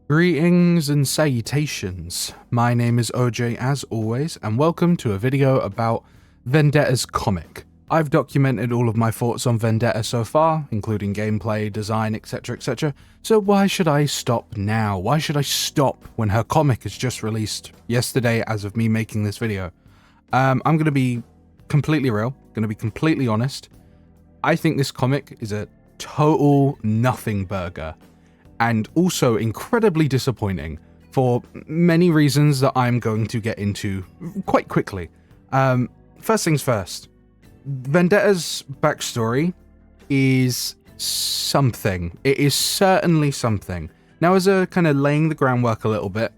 Greetings and salutations, my name is OJ as always, and welcome to a video about Vendetta's comic. I've documented all of my thoughts on Vendetta so far, including gameplay, design, etc, so why should I stop now? Why should I stop when her comic is just released yesterday as of me making this video? I'm going to be completely real, going to be completely honest. I think this comic is a total nothing burger. And also incredibly disappointing for many reasons that I'm going to get into quite quickly. First things first, Vendetta's backstory is something. It is certainly something. Now, as a kind of laying the groundwork a little bit,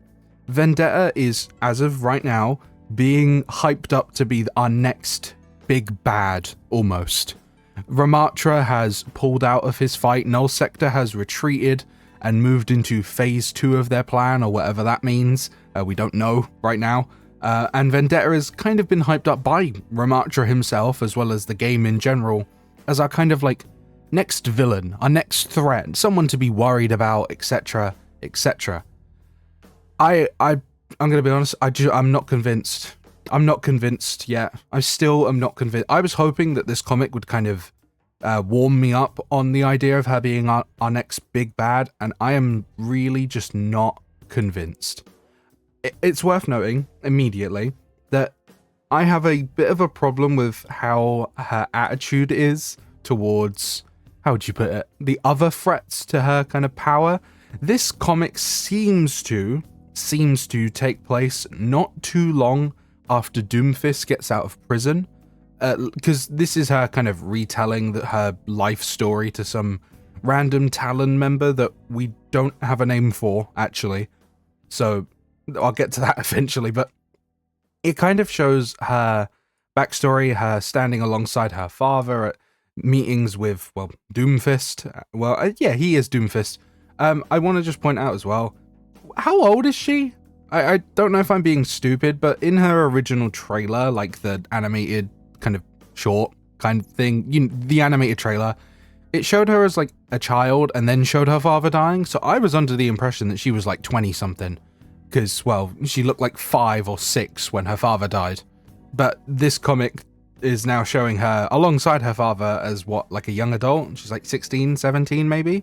Vendetta is, as of right now, being hyped up to be our next big bad, almost. Ramattra has pulled out of his fight, Null Sector has retreated, and moved into phase 2 of their plan, or whatever that means. We don't know right now. And Vendetta has kind of been hyped up by Ramattra himself, as well as the game in general, as our kind of like next villain, our next threat, someone to be worried about, etc, etc. I'm gonna be honest, I'm not convinced. I'm not convinced yet. I still am not convinced. I was hoping that this comic would kind of warm me up on the idea of her being our next big bad, and I am really just not convinced. It's worth noting immediately that I have a bit of a problem with how her attitude is towards, how would you put it, the other threats to her kind of power. This comic seems to take place not too long after Doomfist gets out of prison. Because this is her kind of retelling her life story to some random Talon member that we don't have a name for, actually. So I'll get to that eventually, but it kind of shows her backstory, her standing alongside her father at meetings with, well, Doomfist. Well, yeah, he is Doomfist. I want to just point out as well, how old is she? I don't know if I'm being stupid, but in her original trailer, like the animated kind of short kind of thing, the animated trailer, it showed her as like a child and then showed her father dying. So I was under the impression that she was like 20 something, because, well, she looked like 5 or 6 when her father died. But this comic is now showing her alongside her father as what, like a young adult? She's like 16, 17 maybe?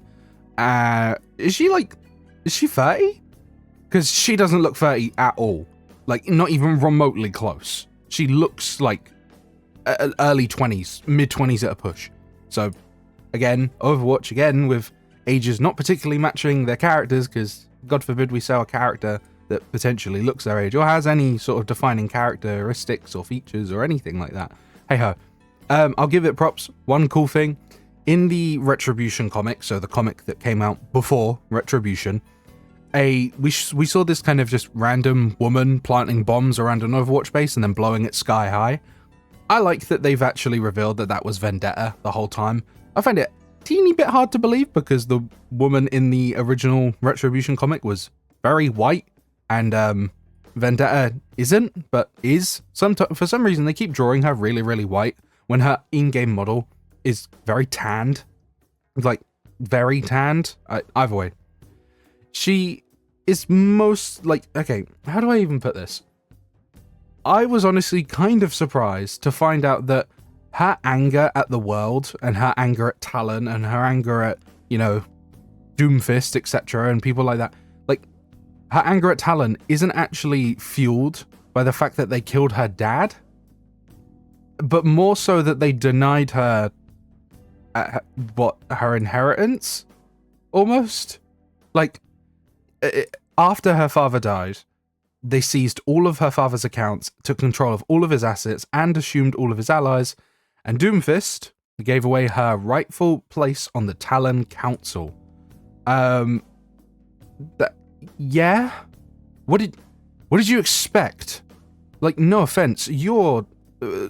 Is she 30? Because she doesn't look 30 at all. Like, not even remotely close. She looks like early 20s, mid 20s at a push. So again, Overwatch again with ages not particularly matching their characters, because God forbid we sell a character that potentially looks their age or has any sort of defining characteristics or features or anything like that. Hey ho. I'll give it props. One cool thing, in the Retribution comic, so the comic that came out before Retribution, we saw this kind of just random woman planting bombs around an Overwatch base and then blowing it sky high. I like that they've actually revealed that that was Vendetta the whole time. I find it a teeny bit hard to believe because the woman in the original Retribution comic was very white, and Vendetta isn't, but is. For some reason, they keep drawing her really, really white when her in-game model is very tanned. Like, very tanned. Either way. She is most, like, okay, how do I even put this? I was honestly kind of surprised to find out that her anger at the world and her anger at Talon and her anger at, Doomfist, etc., and people like that, like, her anger at Talon isn't actually fueled by the fact that they killed her dad, but more so that they denied her, her inheritance, almost? Like, after her father died, they seized all of her father's accounts, took control of all of his assets, and assumed all of his allies, and Doomfist gave away her rightful place on the Talon Council. Yeah? What did you expect? Like, no offense, you're,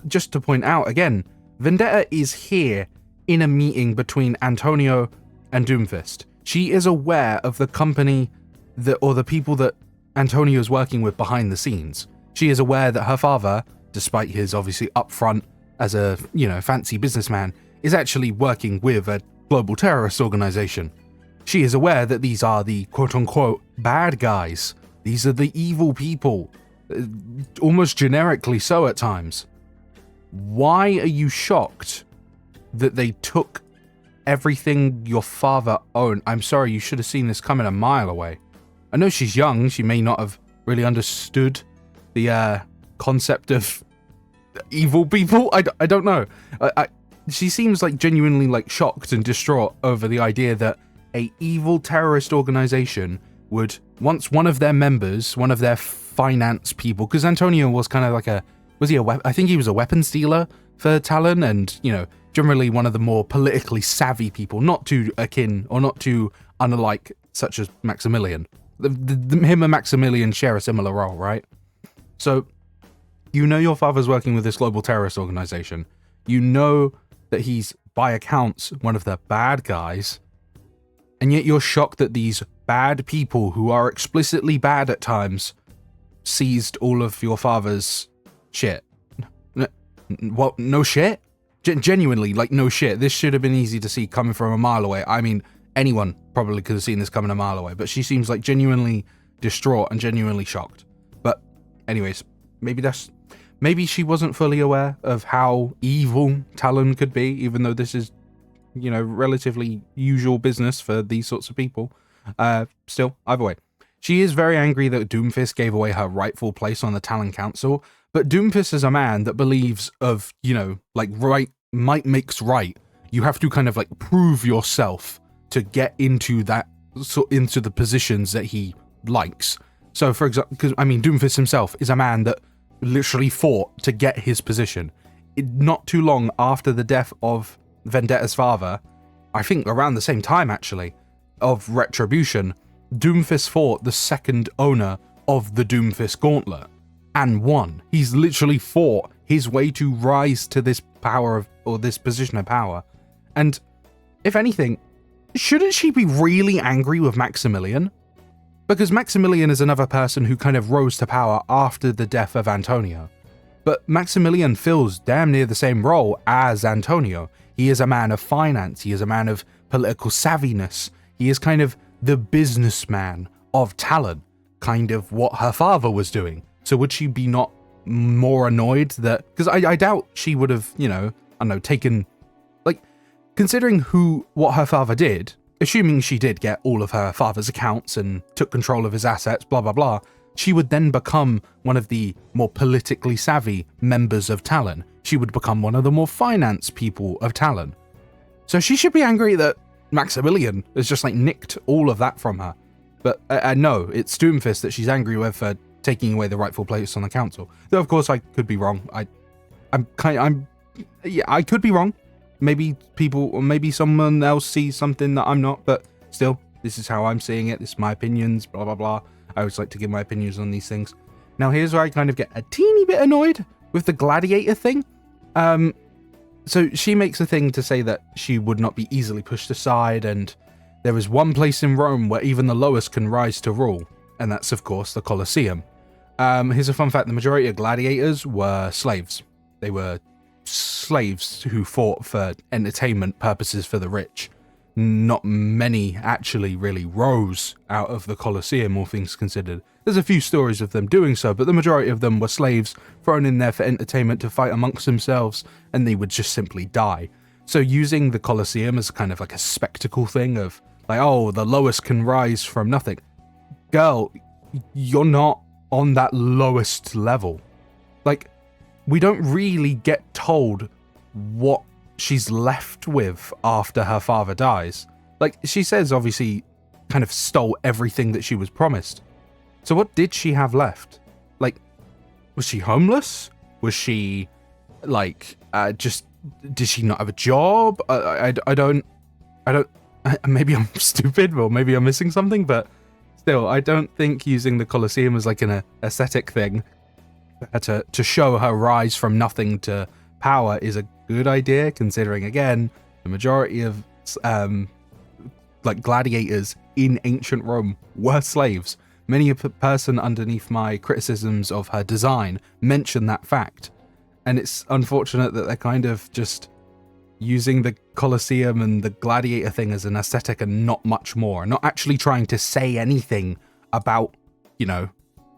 just to point out again, Vendetta is here in a meeting between Antonio and Doomfist. She is aware of the company or the people that Antonio is working with behind the scenes. She is aware that her father, despite his obviously upfront as a, fancy businessman, is actually working with a global terrorist organization. She is aware that these are the quote-unquote bad guys. These are the evil people. Almost generically so at times. Why are you shocked that they took everything your father owned? I'm sorry, you should have seen this coming a mile away. I know she's young. She may not have really understood the concept of evil people. I don't know. She seems like genuinely like shocked and distraught over the idea that a evil terrorist organization would, once one of their members, one of their finance people, because Antonio was kind of like I think he was a weapons dealer for Talon, and, you know, generally one of the more politically savvy people, not too akin or not too unlike, such as Maximilian. Him and Maximilian share a similar role, right? So, you know your father's working with this global terrorist organization. You know that he's, by accounts, one of the bad guys, and yet you're shocked that these bad people, who are explicitly bad at times, seized all of your father's shit. What? No shit? Genuinely, like, no shit. This should have been easy to see coming from a mile away. I mean, anyone probably could have seen this coming a mile away, but she seems like genuinely distraught and genuinely shocked. But anyways, maybe she wasn't fully aware of how evil Talon could be, even though this is, you know, relatively usual business for these sorts of people. Still, either way. She is very angry that Doomfist gave away her rightful place on the Talon Council, but Doomfist is a man that believes of, you know, like, might makes right. You have to kind of like prove yourself to get into into the positions that he likes. So, for example, because I mean, Doomfist himself is a man that literally fought to get his position. Not too long after the death of Vendetta's father, I think around the same time actually, of Retribution, Doomfist fought the second owner of the Doomfist Gauntlet and won. He's literally fought his way to rise to this power or this position of power. And if anything, shouldn't she be really angry with Maximilian? Because Maximilian is another person who kind of rose to power after the death of Antonio. But Maximilian fills damn near the same role as Antonio. He is a man of finance. He is a man of political savviness. He is kind of the businessman of Talon, kind of what her father was doing. So would she be not more annoyed that, because I doubt she would have, you know, I don't know, taken, like, considering what her father did, assuming she did get all of her father's accounts and took control of his assets, blah, blah, blah, she would then become one of the more politically savvy members of Talon. She would become one of the more finance people of Talon. So she should be angry that Maximilian has just like nicked all of that from her. But no, it's Doomfist that she's angry with for taking away the rightful place on the council. Though of course I could be wrong. I could be wrong. Maybe people, or maybe someone else sees something that I'm not, but still, this is how I'm seeing it. This is my opinions, blah, blah, blah. I always like to give my opinions on these things. Now here's where I kind of get a teeny bit annoyed with the gladiator thing. So she makes a thing to say that she would not be easily pushed aside, and there is one place in Rome where even the lowest can rise to rule, and that's of course the Colosseum. Here's a fun fact: the majority of gladiators were slaves. They were slaves who fought for entertainment purposes for the rich. Not many actually really rose out of the Colosseum, all things considered. There's a few stories of them doing so, but the majority of them were slaves thrown in there for entertainment to fight amongst themselves, and they would just simply die. So using the Colosseum as kind of like a spectacle thing of like, oh, the lowest can rise from nothing. Girl, you're not on that lowest level. Like, we don't really get told what she's left with after her father dies. Like, she says obviously kind of stole everything that she was promised. So what did she have left? Like, was she homeless? Was she like just, did she not have a job? I don't maybe I'm stupid or maybe I'm missing something, but still, I don't think using the Colosseum as like an aesthetic thing to show her rise from nothing to power is a good idea, considering again the majority of like gladiators in ancient Rome were slaves. Many a person underneath my criticisms of her design mention that fact, and it's unfortunate that they're kind of just using the Colosseum and the gladiator thing as an aesthetic and not much more, not actually trying to say anything about, you know,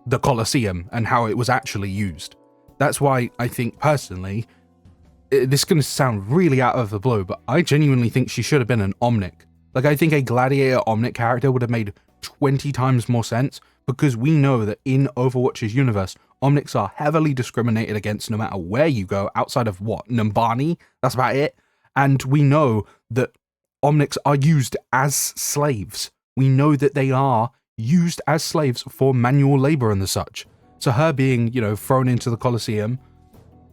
the Colosseum and how it was actually used. That's why I think personally, this is going to sound really out of the blue, but I genuinely think she should have been an Omnic. Like, I think a Gladiator Omnic character would have made 20 times more sense, because we know that in Overwatch's universe, Omnics are heavily discriminated against no matter where you go, outside of what? Numbani? That's about it. And we know that Omnics are used as slaves. We know that they are used as slaves for manual labor and the such. So her being, you know, thrown into the Colosseum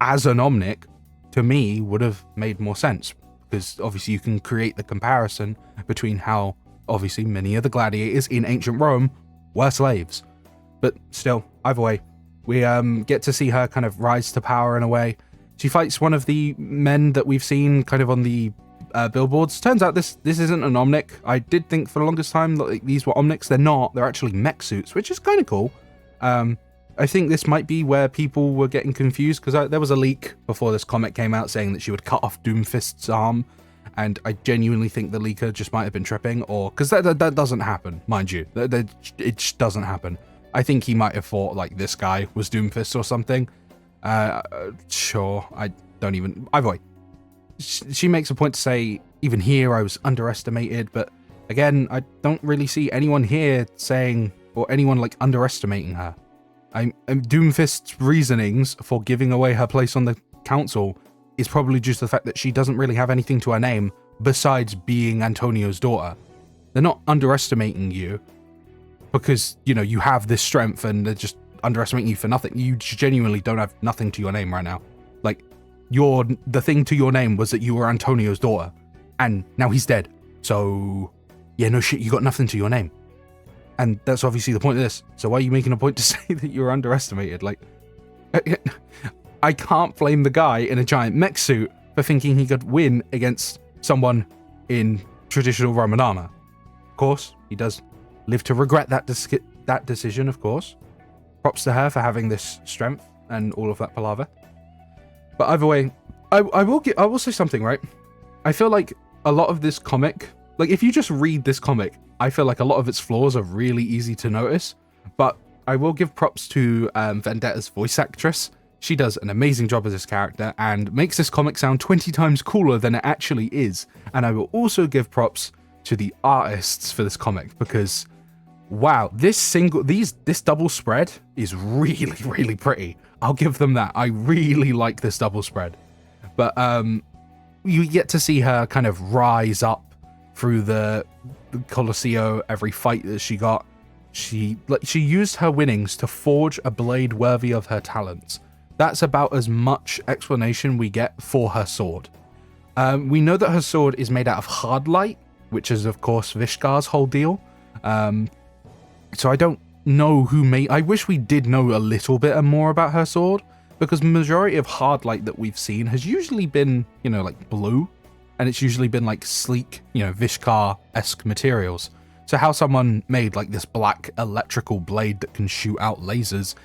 as an Omnic, to me, would have made more sense. Because obviously you can create the comparison between how, obviously, many of the gladiators in ancient Rome were slaves. But still, either way, we get to see her kind of rise to power in a way. She fights one of the men that we've seen kind of on the billboards. Turns out this isn't an Omnic. I did think for the longest time that like, these were Omnics. They're not. They're actually mech suits, which is kind of cool. I think this might be where people were getting confused, because there was a leak before this comic came out saying that she would cut off Doomfist's arm, and I genuinely think the leaker just might have been tripping, or because that doesn't happen, mind you. It just doesn't happen. I think he might have thought like this guy was Doomfist or something. Sure, I don't even. Either way, she makes a point to say, even here I was underestimated, but again, I don't really see anyone here saying, or anyone like underestimating her. Doomfist's reasonings for giving away her place on the council is probably just the fact that she doesn't really have anything to her name besides being Antonio's daughter. They're not underestimating you because, you know, you have this strength, and they're just underestimating you for nothing. You genuinely don't have nothing to your name right now. Like, the thing to your name was that you were Antonio's daughter, and now he's dead. So, yeah, no shit, you got nothing to your name. And that's obviously the point of this. So why are you making a point to say that you're underestimated? Like, I can't blame the guy in a giant mech suit for thinking he could win against someone in traditional Roman armor. Of course, he does live to regret that decision, of course. Props to her for having this strength and all of that palaver. But either way, I will say something, right? I feel like a lot of this comic, like if you just read this comic, I feel like a lot of its flaws are really easy to notice, but I will give props to Vendetta's voice actress. She does an amazing job as this character and makes this comic sound 20 times cooler than it actually is. And I will also give props to the artists for this comic, because wow, this double spread is really, really pretty. I'll give them that. I really like this double spread. But you get to see her kind of rise up through the Colosseo, every fight that she got. She used her winnings to forge a blade worthy of her talents. That's about as much explanation we get for her sword. We know that her sword is made out of hard light, which is of course Vishkar's whole deal. So I don't know who made. I wish we did know a little bit more about her sword, because the majority of hard light that we've seen has usually been, you know, like blue. And it's usually been like sleek, you know, Vishkar-esque materials. So how someone made like this black electrical blade that can shoot out lasers,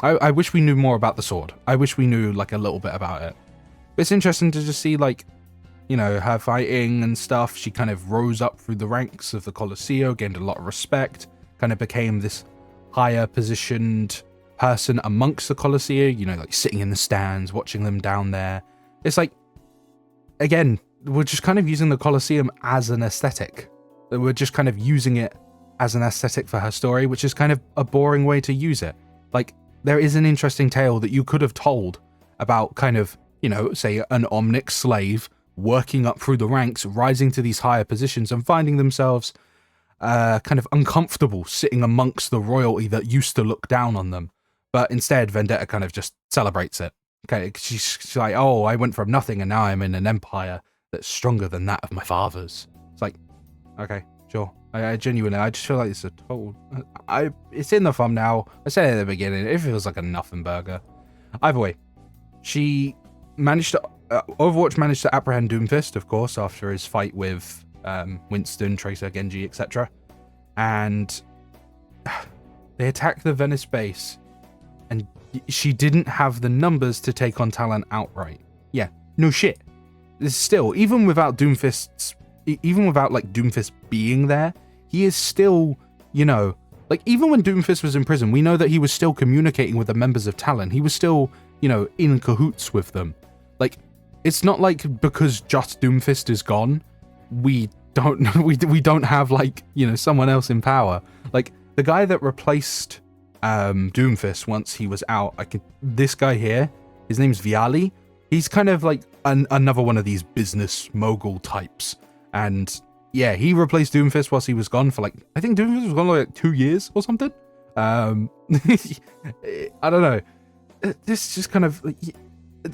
I wish we knew more about the sword. I wish we knew like a little bit about it. But it's interesting to just see like, you know, her fighting and stuff. She kind of rose up through the ranks of the Colosseo, gained a lot of respect, kind of became this higher positioned person amongst the Colosseo, you know, like sitting in the stands, watching them down there. It's like, again, we're just kind of using the Colosseum as an aesthetic. We're just kind of using it as an aesthetic for her story, which is kind of a boring way to use it. Like, there is an interesting tale that you could have told about kind of, you know, say an Omnic slave working up through the ranks, rising to these higher positions and finding themselves kind of uncomfortable sitting amongst the royalty that used to look down on them. But instead, Vendetta kind of just celebrates it. Okay, she's like, oh, I went from nothing and now I'm in an empire that's stronger than that of my father's. It's like, okay, sure. I genuinely, I just feel like it's a total... it's in the thumbnail. I said it at the beginning, it feels like a nothing burger. Either way, she managed to... Overwatch managed to apprehend Doomfist, of course, after his fight with Winston, Tracer, Genji, etc. And they attacked the Venice base, and she didn't have the numbers to take on Talon outright. Yeah, no shit. Still, even without Doomfist being there, he is still, you know, Like, even when Doomfist was in prison, we know that he was still communicating with the members of Talon. He was still, you know, in cahoots with them. Like, it's not like because just Doomfist is gone, we don't we don't have, like, you know, someone else in power. Like, the guy that replaced Doomfist once he was out, this guy here, his name's Viali. He's kind of like another one of these business mogul types. And yeah, he replaced Doomfist whilst he was gone for, like, I think Doomfist was gone like 2 years or something. I don't know. This just kind of,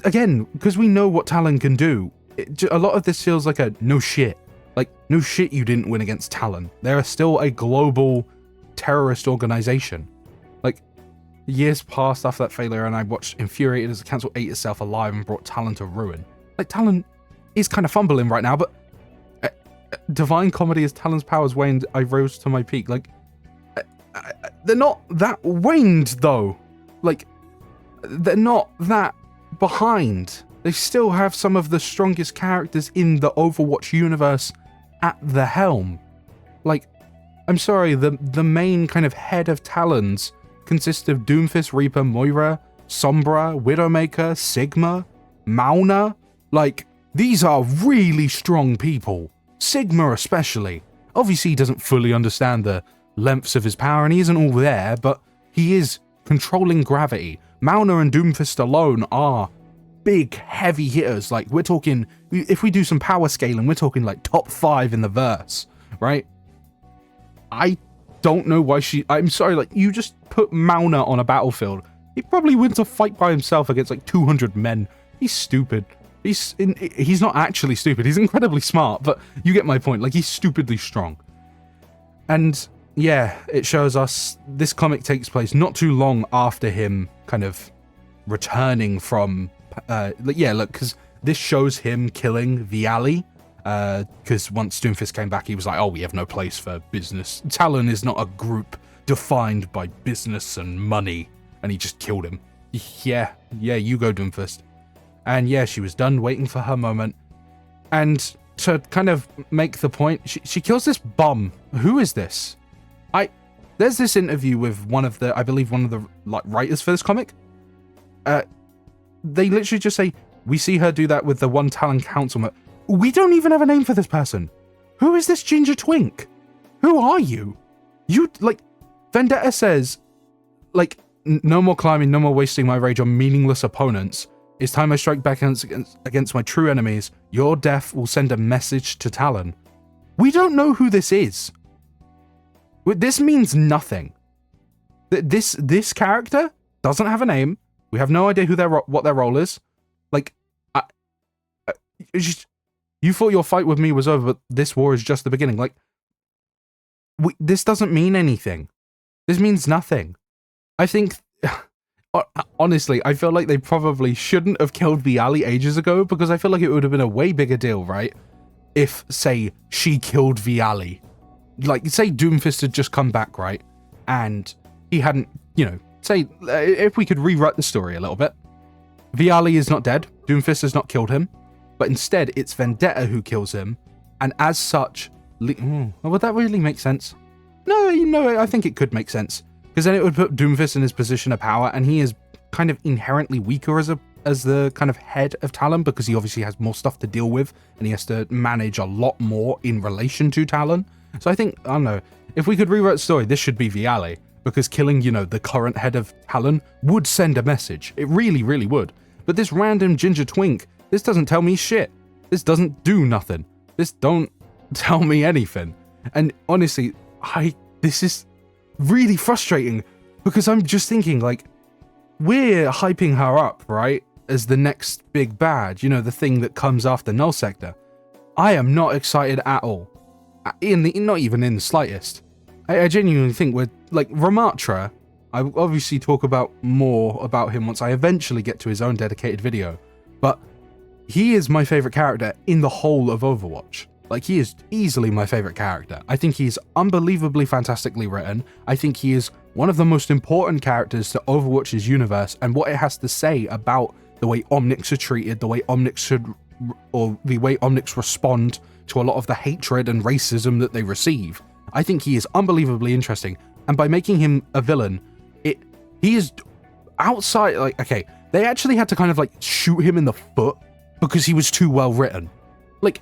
again, because we know what Talon can do, a lot of this feels like a no shit. Like, no shit you didn't win against Talon. They're still a global terrorist organization. Like, years passed after that failure and I watched infuriated as the council ate itself alive and brought Talon to ruin. Like, Talon is kind of fumbling right now, but divine comedy as Talon's powers waned, I rose to my peak. Like, they're not that waned though. Like, they're not that behind. They still have some of the strongest characters in the Overwatch universe at the helm. Like, I'm sorry, the main kind of head of Talons consists of Doomfist, Reaper, Moira, Sombra, Widowmaker, Sigma, Mauna. Like, these are really strong people. Sigma especially. Obviously he doesn't fully understand the lengths of his power and he isn't all there, but he is controlling gravity. Mauna and Doomfist alone are big, heavy hitters. Like, we're talking, if we do some power scaling, we're talking like top 5 in the verse, right? I don't know why I'm sorry, like, you just put Mauna on a battlefield. He probably wins a fight by himself against like 200 men. He's stupid. He's not actually stupid. He's incredibly smart, but you get my point. Like, he's stupidly strong. And yeah, it shows us this comic takes place not too long after him kind of returning from, because this shows him killing Viali. Because once Doomfist came back, he was like, oh, we have no place for business. Talon is not a group defined by business and money. And he just killed him. Yeah, you go, Doomfist. And yeah, she was done waiting for her moment. And to kind of make the point, she kills this bum. Who is this? There's this interview with I believe one of the like writers for this comic. They literally just say, we see her do that with the one Talon councilman. We don't even have a name for this person. Who is this ginger twink? Who are you? You, like, Vendetta says, like, no more climbing, no more wasting my rage on meaningless opponents. It's time I strike back against my true enemies. Your death will send a message to Talon. We don't know who this is. This means nothing. This character doesn't have a name. We have no idea what their role is. Like, you thought your fight with me was over, but this war is just the beginning. Like, this doesn't mean anything. This means nothing. I think, honestly, I feel like they probably shouldn't have killed Viali ages ago, because I feel like it would have been a way bigger deal, right? If, say, she killed Viali. Like, say Doomfist had just come back, right? And he hadn't, you know, say, if we could rewrite the story a little bit. Viali is not dead. Doomfist has not killed him. But instead, it's Vendetta who kills him. And as such, would that really make sense? No, I think it could make sense. Because then it would put Doomfist in his position of power, and he is kind of inherently weaker as the kind of head of Talon, because he obviously has more stuff to deal with, and he has to manage a lot more in relation to Talon. So I think, I don't know, if we could rewrite the story, this should be Viali, because killing, you know, the current head of Talon would send a message. It really, really would. But this random ginger twink, this doesn't tell me shit. This doesn't do nothing. This don't tell me anything. And honestly, this is really frustrating, because I'm just thinking, like, we're hyping her up, right, as the next big bad, you know, the thing that comes after Null Sector. I am not excited at all. Not even in the slightest. I genuinely think we're, like, Ramattra, I will obviously talk about more about him once I eventually get to his own dedicated video, but he is my favorite character in the whole of Overwatch. Like, he is easily my favorite character. I think he's unbelievably fantastically written. I think he is one of the most important characters to Overwatch's universe and what it has to say about the way Omnics are treated, the way Omnics should, or the way Omnics respond to a lot of the hatred and racism that they receive. I think he is unbelievably interesting, And by making him a villain, he is outside, like, okay, they actually had to kind of like shoot him in the foot because he was too well written. Like,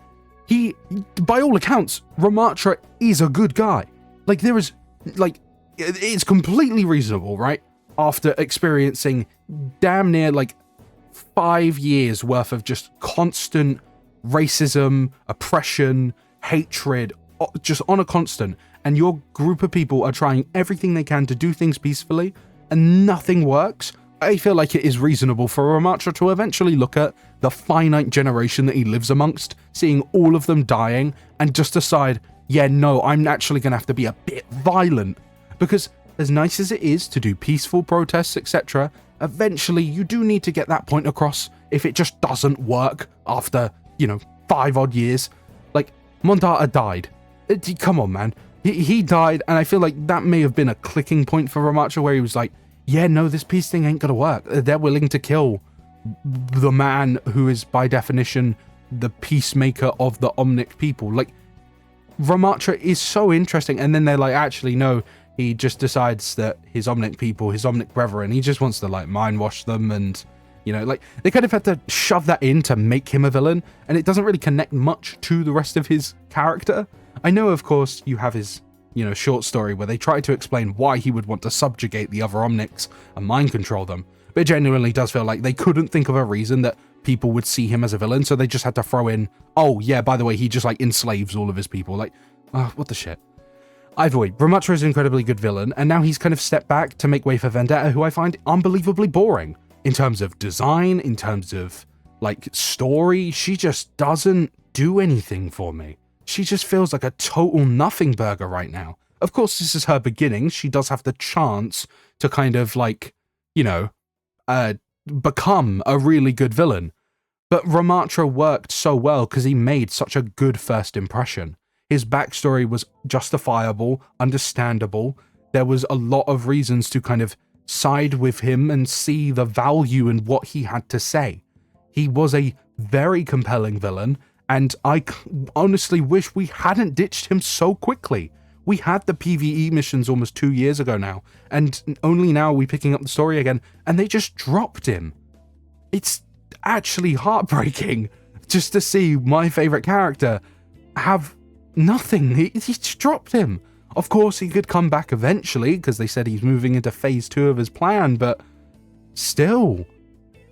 by all accounts, Ramattra is a good guy. Like, there is, like, it's completely reasonable, right? After experiencing damn near like 5 years worth of just constant racism, oppression, hatred, just on a constant, and your group of people are trying everything they can to do things peacefully, and nothing works. I feel like it is reasonable for Ramattra to eventually look at the finite generation that he lives amongst, seeing all of them dying, and just decide, yeah, no, I'm actually going to have to be a bit violent. Because as nice as it is to do peaceful protests, etc., eventually you do need to get that point across if it just doesn't work after, 5 odd years. Like, Mondata died. Come on, man. He died, and I feel like that may have been a clicking point for Ramattra where he was like, yeah, no, this peace thing ain't gonna work. They're willing to kill the man who is, by definition, the peacemaker of the Omnic people. Like, Ramattra is so interesting, and then they're like, actually, no, he just decides that his Omnic people, his Omnic brethren, he just wants to, like, mind wash them, and, like, they kind of had to shove that in to make him a villain, and it doesn't really connect much to the rest of his character. I know, of course, you have his short story where they try to explain why he would want to subjugate the other Omnics and mind control them. But it genuinely does feel like they couldn't think of a reason that people would see him as a villain, so they just had to throw in, oh yeah, by the way, he just like enslaves all of his people. Like, what the shit. Either way, Ramattra is an incredibly good villain, and now he's kind of stepped back to make way for Vendetta, who I find unbelievably boring. In terms of design, in terms of, like, story, she just doesn't do anything for me. She just feels like a total nothing burger right now. Of course, this is her beginning. She does have the chance to kind of, like, become a really good villain. But Ramattra worked so well because he made such a good first impression. His backstory was justifiable, understandable. There was a lot of reasons to kind of side with him and see the value in what he had to say. He was a very compelling villain, and I honestly wish we hadn't ditched him so quickly. We had the PvE missions almost 2 years ago now, and only now are we picking up the story again, and they just dropped him. It's actually heartbreaking just to see my favorite character have nothing. He just dropped him. Of course, he could come back eventually, because they said he's moving into phase 2 of his plan, but still,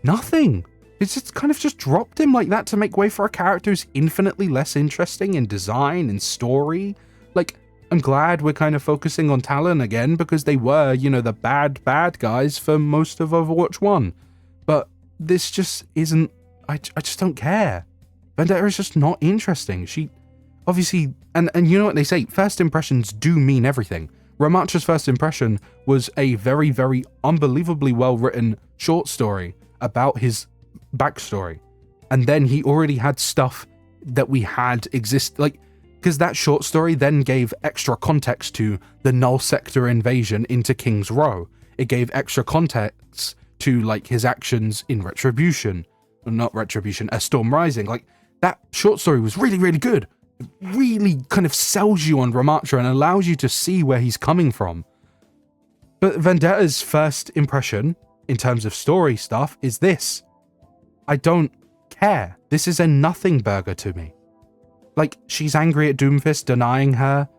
nothing. It's just kind of just dropped him like that to make way for a character who's infinitely less interesting in design and story. Like, I'm glad we're kind of focusing on Talon again, because they were, the bad guys for most of Overwatch 1. But this just isn't, I just don't care. Vendetta is just not interesting. She, obviously, and you know what they say, first impressions do mean everything. Ramattra's first impression was a very, very unbelievably well-written short story about his backstory. And then he already had stuff that we had exist, like, because that short story then gave extra context to the Null Sector invasion into King's Row. It gave extra context to, like, his actions in Retribution. Not Retribution, Storm Rising. Like, that short story was really, really good. It really kind of sells you on Ramattra and allows you to see where he's coming from. But Vendetta's first impression, in terms of story stuff, is this. I don't care. This is a nothing burger to me. Like, she's angry at Doomfist denying her,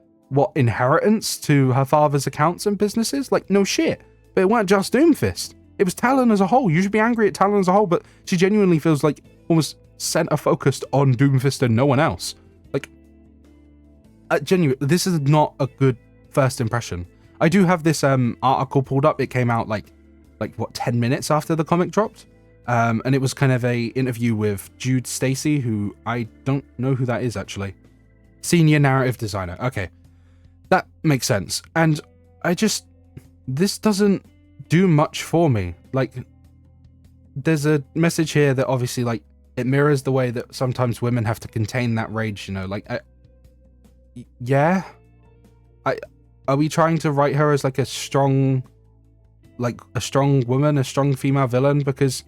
inheritance to her father's accounts and businesses? Like, no shit. But it weren't just Doomfist. It was Talon as a whole. You should be angry at Talon as a whole, but she genuinely feels like almost center-focused on Doomfist and no one else. Like, genuinely, this is not a good first impression. I do have this article pulled up. It came out, like 10 minutes after the comic dropped? And it was kind of a interview with Jude Stacy, who I don't know who that is, actually. Senior narrative designer. Okay. That makes sense. And this doesn't do much for me. Like, there's a message here that obviously, like, it mirrors the way that sometimes women have to contain that rage, like, yeah? Are we trying to write her as, like, a strong woman, a strong female villain? Because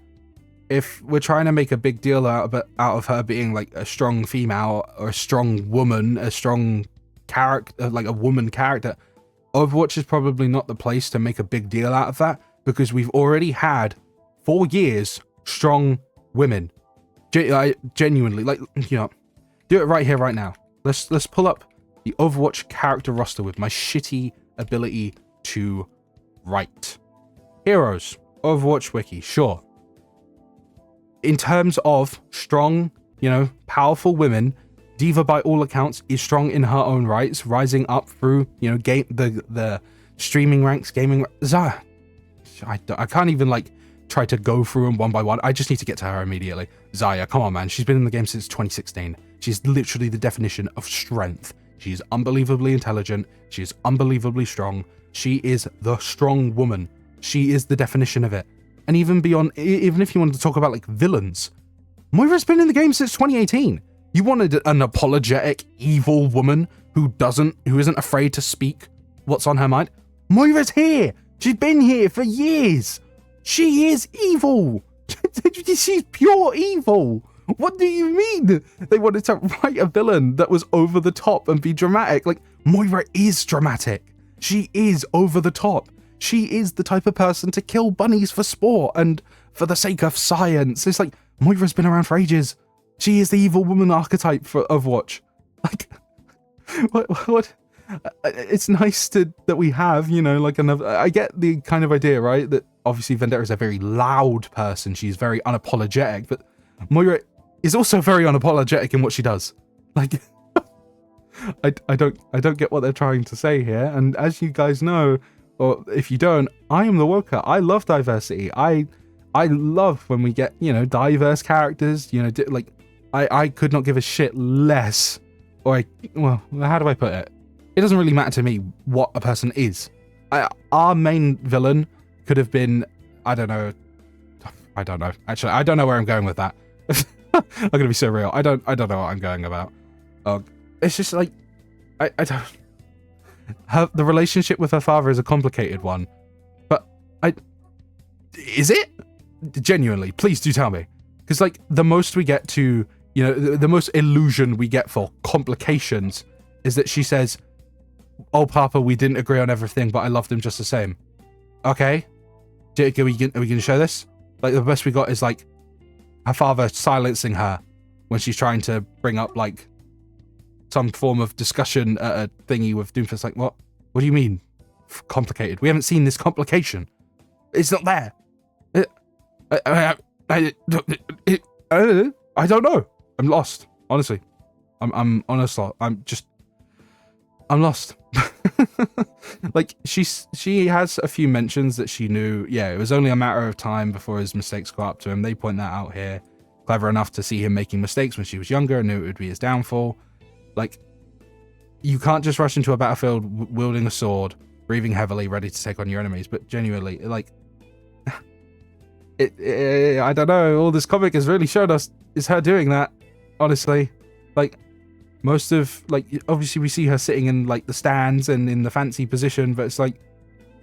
if we're trying to make a big deal out of her being, like, a strong female or a strong woman, a strong character, like a woman character, Overwatch is probably not the place to make a big deal out of that, because we've already had 4 years strong women. Genuinely, like, you know, do it right here, right now. Let's pull up the Overwatch character roster with my shitty ability to write. Heroes, Overwatch wiki, sure. In terms of strong, you know, powerful women, D.Va by all accounts is strong in her own rights, rising up through, you know, the streaming ranks, gaming. Xayah, I can't even like try to go through them one by one. I just need to get to her immediately. Xayah, come on, man. She's been in the game since 2016. She's literally the definition of strength. She is unbelievably intelligent. She is unbelievably strong. She is the strong woman. She is the definition of it. And even beyond, even if you wanted to talk about like villains, Moira's been in the game since 2018. You wanted an apologetic, evil woman who isn't afraid to speak what's on her mind? Moira's here. She's been here for years. She is evil. She's pure evil. What do you mean? They wanted to write a villain that was over the top and be dramatic. Like, Moira is dramatic. She is over the top. She is the type of person to kill bunnies for sport and for the sake of science. It's like, Moira's been around for ages. She is the evil woman archetype for Overwatch. Like, what? It's nice that we have, you know, like another. I get the kind of idea, right? That obviously Vendetta is a very loud person. She's very unapologetic, but Moira is also very unapologetic in what she does. Like, I don't get what they're trying to say here. And as you guys know, or if you don't, I am the woker. I love diversity. I love when we get, you know, diverse characters. You know, like I could not give a shit less. Or well, how do I put it? It doesn't really matter to me what a person is. Our main villain could have been, I don't know. Actually, I don't know where I'm going with that. I'm gonna be so real. I don't know what I'm going about. It's just like I don't. The relationship with her father is a complicated one, but is it? Genuinely, please do tell me, because like the most we get to, you know, the most illusion we get for complications is that she says, "Oh, Papa, we didn't agree on everything, but I loved him just the same." Okay, are we gonna show this? Like the best we got is like her father silencing her when she's trying to bring up like some form of discussion at a thingy with Doomfist. Like, what? What do you mean? Complicated? We haven't seen this complication. It's not there. I don't know. I'm lost. Honestly, I'm honest. I'm lost. Like she has a few mentions that she knew. Yeah, it was only a matter of time before his mistakes got up to him. They point that out here. Clever enough to see him making mistakes when she was younger and knew it would be his downfall. Like, you can't just rush into a battlefield wielding a sword, breathing heavily, ready to take on your enemies. But genuinely, like, I don't know. All this comic has really shown us is her doing that. Honestly, like, most of, like, obviously we see her sitting in like the stands and in the fancy position, but it's like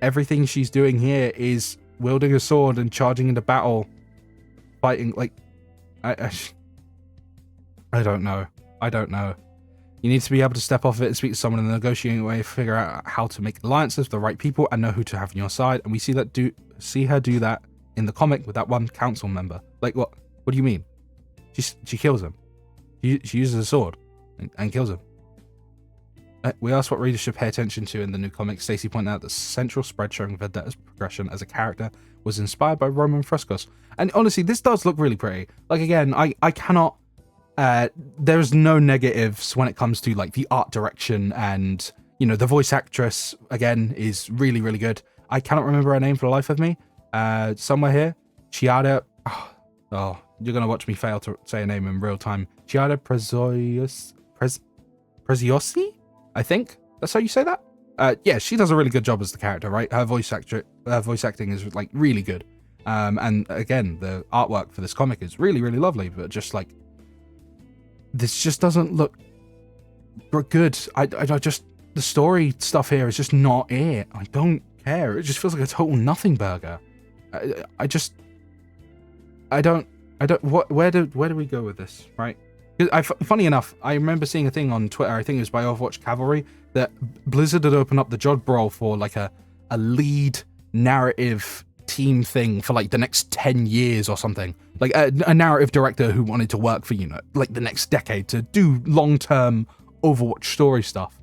everything she's doing here is wielding a sword and charging into battle, fighting. Like, I don't know. I don't know. You need to be able to step off it and speak to someone in a negotiating way, figure out how to make alliances with the right people and know who to have on your side. And we see her do that in the comic with that one council member. Like, what do you mean? She kills him. She uses a sword and kills him. We asked what readers should pay attention to in the new comic. Stacey pointed out that the central spread showing Vendetta's progression as a character was inspired by Roman frescoes. And honestly, this does look really pretty. Like, again, I cannot... there's no negatives when it comes to like the art direction, and you know, the voice actress again is really, really good. I cannot remember her name for the life of me. Somewhere here, Chiara. Oh, you're gonna watch me fail to say a name in real time. Chiara Preziosi? I think that's how you say that. Yeah, she does a really good job as the character, right? Her voice acting is like really good. And again, the artwork for this comic is really, really lovely. But just like, this just doesn't look good. I just, the story stuff here is just not it. I don't care. It just feels like a total nothing burger. Where do we go with this, right? Funny enough, I remember seeing a thing on Twitter, I think it was by Overwatch Cavalry, that Blizzard had opened up the job role for like a lead narrative team thing for like the next 10 years or something. Like a narrative director who wanted to work for, like the next decade to do long-term Overwatch story stuff.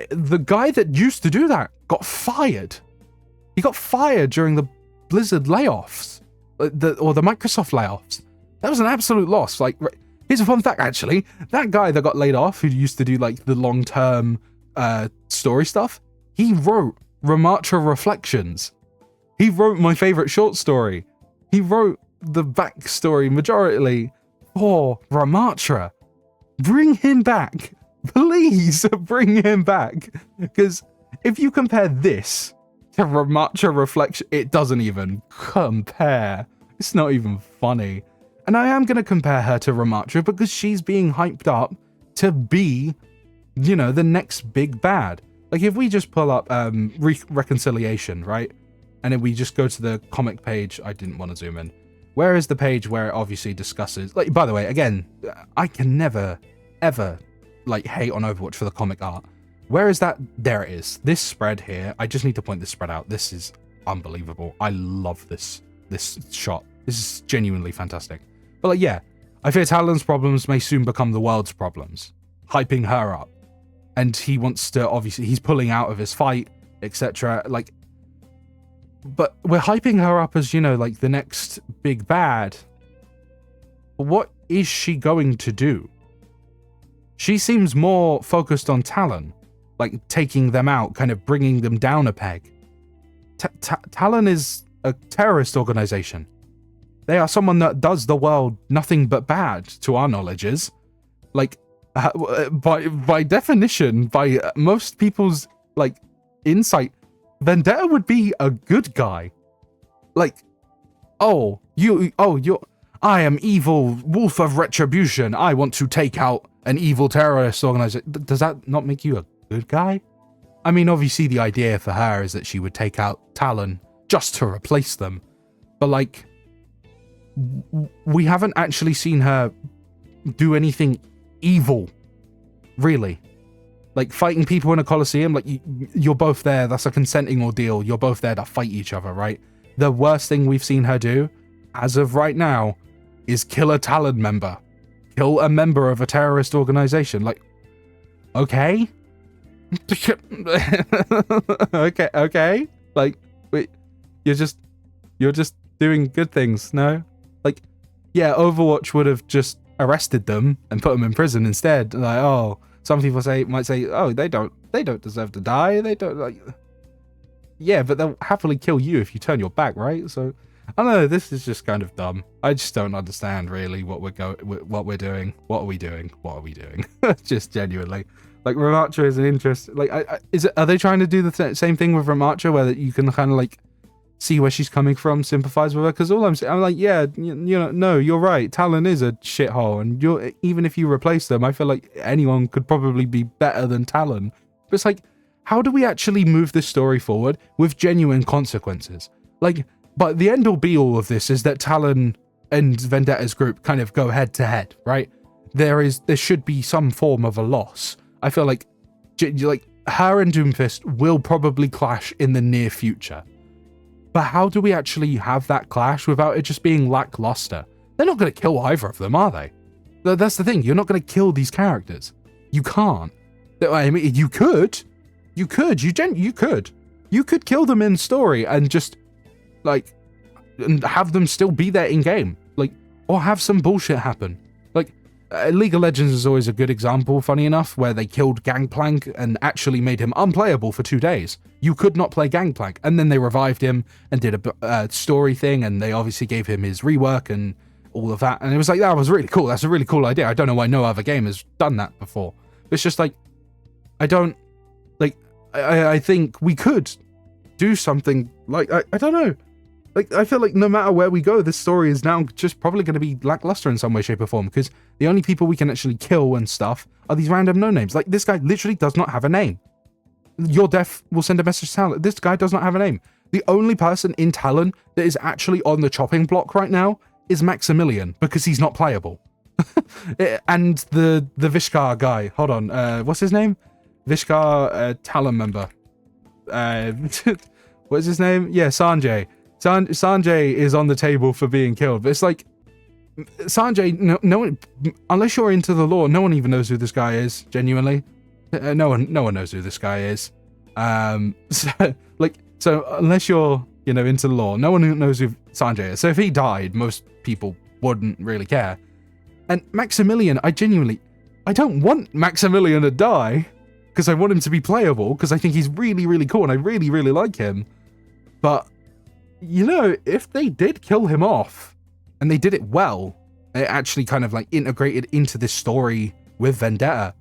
The guy that used to do that got fired. He got fired during the Blizzard layoffs, or the Microsoft layoffs. That was an absolute loss. Like, here's a fun fact, actually. That guy that got laid off, who used to do like the long-term story stuff, he wrote Ramattra Reflections. He wrote my favorite short story. He wrote the backstory majority for Ramattra. Bring him back. Please bring him back. Because if you compare this to Ramattra Reflection, it doesn't even compare. It's not even funny. And I am going to compare her to Ramattra because she's being hyped up to be, the next big bad. Like, if we just pull up Reconciliation, right? And then we just go to the comic page. I didn't want to zoom in. Where is the page where it obviously discusses... Like, by the way, again, I can never, ever, like, hate on Overwatch for the comic art. Where is that? There it is. This spread here. I just need to point this spread out. This is unbelievable. I love this shot. This is genuinely fantastic. But, like, yeah. I fear Talon's problems may soon become the world's problems. Hyping her up. And he wants to, obviously, he's pulling out of his fight, etc. Like... But we're hyping her up as, like the next big bad. What is she going to do? She seems more focused on Talon, like taking them out, kind of bringing them down a peg. Talon is a terrorist organization. They are someone that does the world nothing but bad, to our knowledges. Like, by definition, by most people's, like, insight, Vendetta would be a good guy. Like, I am evil, wolf of retribution. I want to take out an evil terrorist organization. Does that not make you a good guy? I mean, obviously the idea for her is that she would take out Talon just to replace them. But, like, we haven't actually seen her do anything evil, really. Like, fighting people in a coliseum, like, you're both there, that's a consenting ordeal, you're both there to fight each other, right? The worst thing we've seen her do, as of right now, is kill a Talon member. Kill a member of a terrorist organization. Like, okay? okay? Like, wait, you're just doing good things, no? Like, yeah, Overwatch would have just arrested them and put them in prison instead. Like, oh... Some people might say, oh, they don't deserve to die. They don't, like, yeah, but they'll happily kill you if you turn your back, right? So, I don't know, this is just kind of dumb. I just don't understand really what we're doing. What are we doing? Just genuinely. Like, Ramattra is an interest, like, are they trying to do the same thing with Ramattra where that you can kind of, like, see where she's coming from, sympathize with her? Because all I'm saying, I'm like, yeah, no, you're right. Talon is a shithole, and even if you replace them, I feel like anyone could probably be better than Talon. But it's like, how do we actually move this story forward with genuine consequences? Like, but the end all be all of this is that Talon and Vendetta's group kind of go head to head, right? There should be some form of a loss. I feel like her and Doomfist will probably clash in the near future. But how do we actually have that clash without it just being lackluster? They're not going to kill either of them, are they? That's the thing. You're not going to kill these characters. You can't. I mean, you could. You could. You could kill them in story and just, like, and have them still be there in game. Like, or have some bullshit happen. Like, League of Legends is always a good example, funny enough, where they killed Gangplank and actually made him unplayable for 2 days. You could not play Gangplank. And then they revived him and did a story thing, and they obviously gave him his rework and all of that. And it was like, that was really cool. That's a really cool idea. I don't know why no other game has done that before. But it's just like, I think we could do something like, I don't know. Like, I feel like no matter where we go, this story is now just probably going to be lackluster in some way, shape, or form, because the only people we can actually kill and stuff are these random no-names. Like, this guy literally does not have a name. Your Death will send a message to Talon. This guy does not have a name. The only person in Talon that is actually on the chopping block right now is Maximilian, because he's not playable. And the Vishkar guy. Hold on. What's his name? Vishkar Talon member. What's his name? Yeah, Sanjay. Sanjay is on the table for being killed, but it's like Sanjay. No one, unless you're into the lore, no one even knows who this guy is. Genuinely, no one knows who this guy is. So unless you're into the lore, no one knows who Sanjay is. So if he died, most people wouldn't really care. And Maximilian, I don't want Maximilian to die because I want him to be playable because I think he's really, really cool and I really, really like him. But, if they did kill him off and they did it well, it actually kind of like integrated into this story with Vendetta,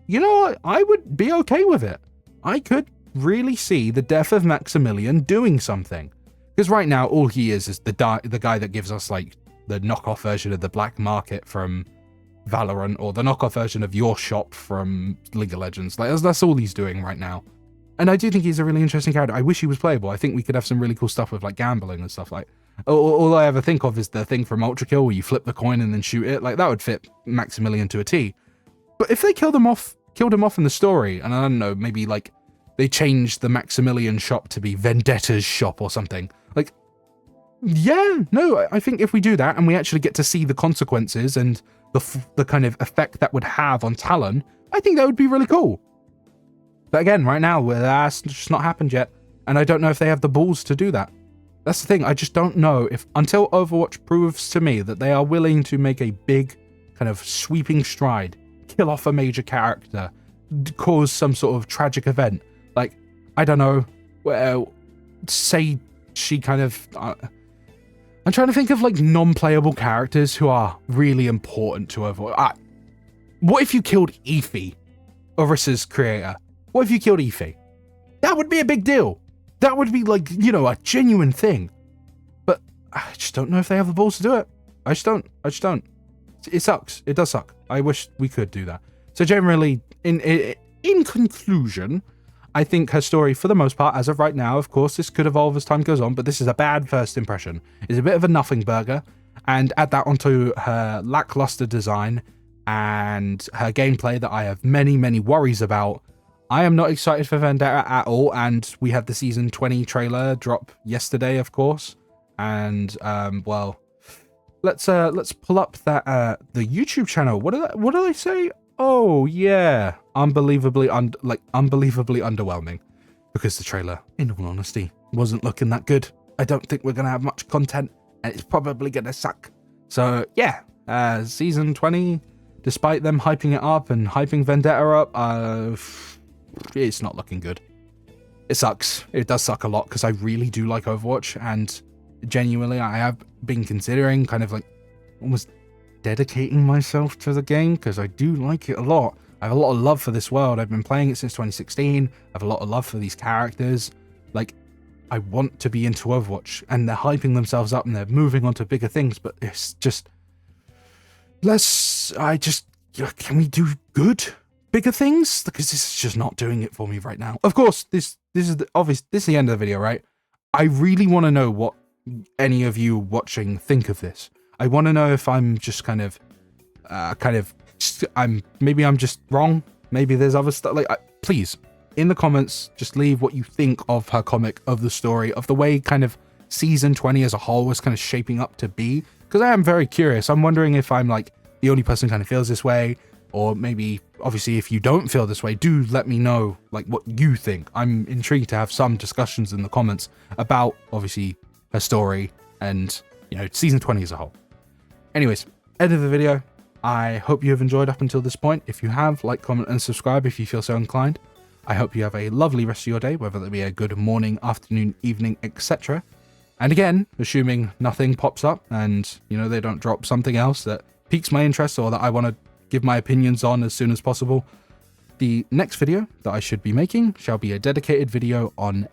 you know what? I would be okay with it. I could really see the death of Maximilian doing something. Because right now, all he is the guy that gives us like the knockoff version of the Black Market from Valorant, or the knockoff version of your shop from League of Legends. Like that's all he's doing right now. And I do think he's a really interesting character. I wish he was playable. I think we could have some really cool stuff with like gambling and stuff like. All I ever think of is the thing from Ultra Kill where you flip the coin and then shoot it. Like that would fit Maximilian to a T. But if they killed him off in the story, and I don't know, maybe like they changed the Maximilian shop to be Vendetta's shop or something. Like, yeah, no, I think if we do that and we actually get to see the consequences and the kind of effect that would have on Talon, I think that would be really cool. But again, right now, that's just not happened yet. And I don't know if they have the balls to do that. That's the thing. I just don't know if, until Overwatch proves to me that they are willing to make a big kind of sweeping stride, kill off a major character, cause some sort of tragic event. Like, I don't know, say she kind of... I'm trying to think of like non-playable characters who are really important to Overwatch. What if you killed Efi, Orissa's creator? What if you killed Efi? That would be a big deal. That would be like, a genuine thing. But I just don't know if they have the balls to do it. I just don't. It sucks. It does suck. I wish we could do that. So generally, in conclusion, I think her story, for the most part, as of right now, of course, this could evolve as time goes on, but this is a bad first impression. It's a bit of a nothing burger, and add that onto her lackluster design and her gameplay that I have many, many worries about. I am not excited for Vendetta at all, and we had the Season 20 trailer drop yesterday, of course. And, well, let's pull up that, the YouTube channel. What do they say? Oh, yeah. Unbelievably underwhelming. Because the trailer, in all honesty, wasn't looking that good. I don't think we're going to have much content, and it's probably going to suck. So, yeah. Season 20, despite them hyping it up and hyping Vendetta up, it's not looking good. It sucks. It does suck a lot, because I really do like Overwatch, and genuinely, I have been considering kind of like almost dedicating myself to the game, because I do like it a lot. I have a lot of love for this world. I've been playing it since 2016. I have a lot of love for these characters. Like, I want to be into Overwatch, and they're hyping themselves up and they're moving on to bigger things, but it's just... Can we do good, bigger things? Because this is just not doing it for me right now. Of course, this is the end of the video, right? I really want to know what any of you watching think of this. I want to know if I'm just maybe I'm just wrong. Maybe there's other stuff. Like, please, in the comments, just leave what you think of her comic, of the story, of the way kind of Season 20 as a whole was kind of shaping up to be. Because I am very curious. I'm wondering if I'm like the only person kind of feels this way, or maybe, obviously, if you don't feel this way, do let me know like what you think. I'm intrigued to have some discussions in the comments about, obviously, her story and, Season 20 as a whole. Anyways, end of the video. I hope you have enjoyed up until this point. If you have, like, comment, and subscribe if you feel so inclined. I hope you have a lovely rest of your day, whether that be a good morning, afternoon, evening, etc. And again, assuming nothing pops up and, they don't drop something else that piques my interest or that I want to give my opinions on as soon as possible, the next video that I should be making shall be a dedicated video on